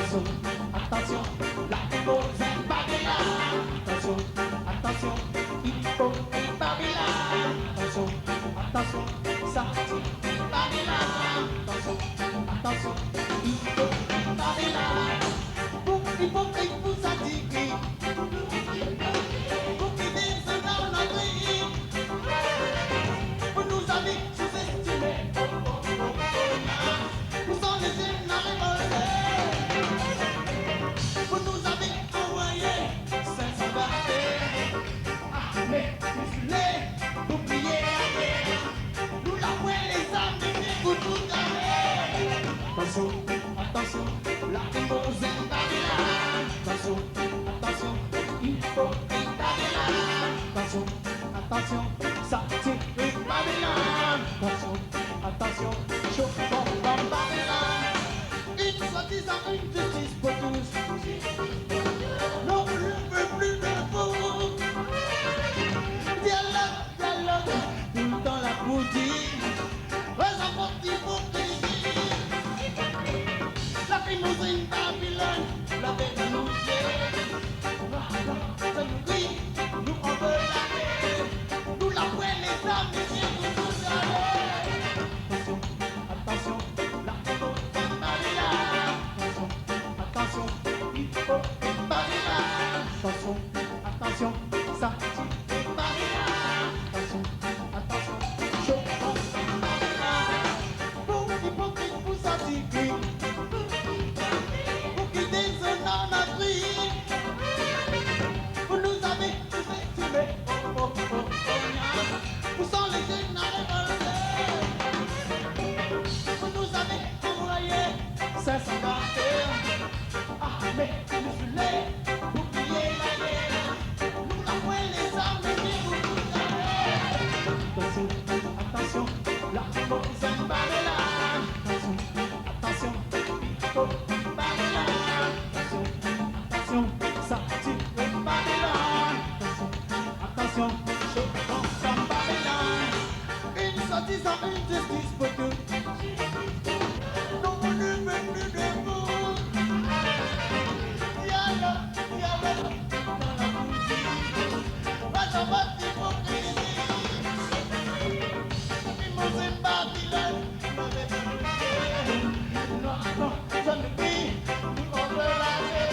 attention, attention, la Babylone, Babylone. Attention, attention, hypocrite Babylone. Attention, attention, sorti Babylone. Attention, attention, hypocrite Babylone. Pour hypocrite, vous sadiquez. Pour qui descend dans notre vie. Vous nous avez sous-estimés. Vous sont les jeunes à révolter. Vous nous avez envoyé 500 barrières. Armés, musulés, oubliez la guerre. Nous l'avouons les armes et vous tout garder. Attention, attention, la Babylone, Babylone. Attention, attention, hypocrite Babylone. Attention, attention, satirique Babylone. Attention, attention, choquant comme Babylone. Une soi-disant une justice pour tous. Non, je ne veux plus de vous. Dialogue, dialogue, tout le temps la boutique. Raison pour l'hypocrisie. La limousine Babylone, la bête à nous yeux. Ça nous crie, nous on veut la paix. Nous la poêle les âmes et bien nous tous aller. Attention, attention, la limousine Babylone. Attention, attention, hypocrite Babylone. Attention, attention, ça tue Babylone. Attention, attention, choquant Babylone. Pour hypocrite, vous sadiquez. Pour qui désonnant notre vie. Vous nous avez sous-estimés. Vous sont les jeunes à révolter. Vous nous avez envoyé 500 barrières. Armés, musulés, oubliez la guerre. Nous l'avouons les armes et vous nous avez. Attention, attention, la Babylone, Babylone. Attention, attention, hypocrite Babylone. Attention, attention, satirique Babylone. Attention, attention, choquant comme Babylone. Une soi-disant une justice pour tous. Non, on ne veut plus de vous. Dialogue, dialogue, dans la boutique. Va dans votre hypocrisie. Limousine Babylone, mauvais policier. Non, non, je ne prie, nous on veut la paix.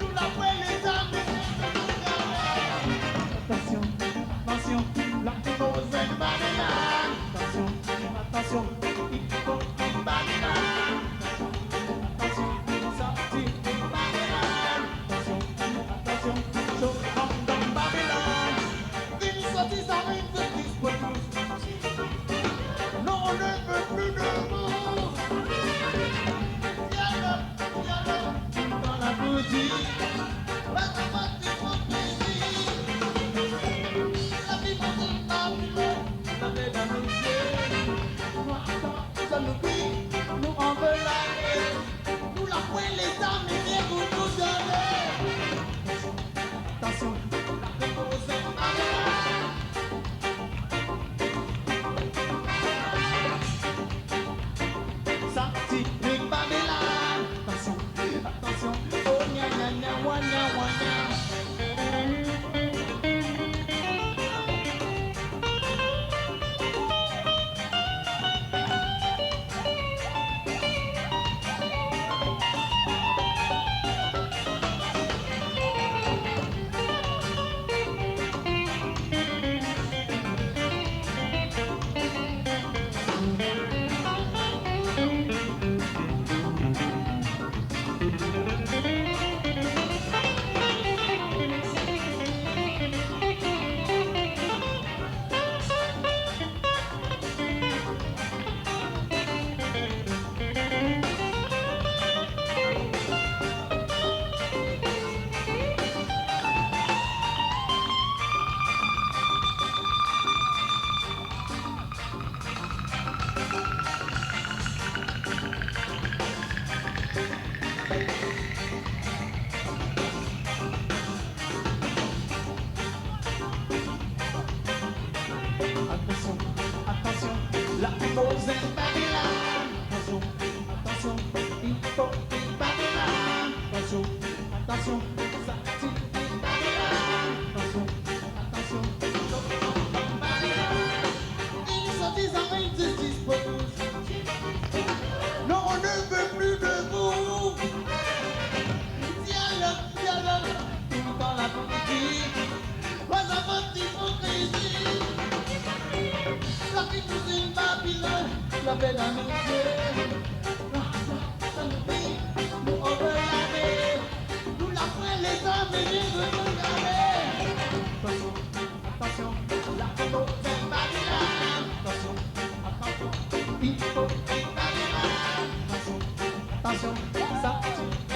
Nous la poêle les âmes et nous garder. Attention, attention, la Babylone, Babylone. Attention, attention, hypocrite Babylone. Attention, satirique Babylone. Attention, attention, choquant comme Babylone. Une soi-disant une justice pour tous. Non, on ne veut plus de vous. Dialogue, dialogue, dans la boutique. Va dans votre hypocrisie. La vie pour une Babylone, la paix dans nos yeux. Nous attendons, ça nous crie, nous on veut la paix. Nous la fouet les armes et bien vous nous donnez. Attention, la Babylone, Babylone. Satirique Babylone. Attention, attention, oh nya nya nya, wa nya wa nya. Babylone. Attention, attention, hypocrite Babylone. attention, ça tire attention, attention, ils sont disant injustice pour tous. Non, on ne veut plus de vous. Dialogue, dialogue, tout dans la politique. Pas à votre hypocrisie. La vie nous une Babylone, la paix dans nos yeux. Ça nous fait, nous on veut laver. Nous la prenons les hommes et les veut nous laver. Attention, attention, la mauvaise Babylone. Attention, attention, hypocrite Babylone. Attention, attention, ça.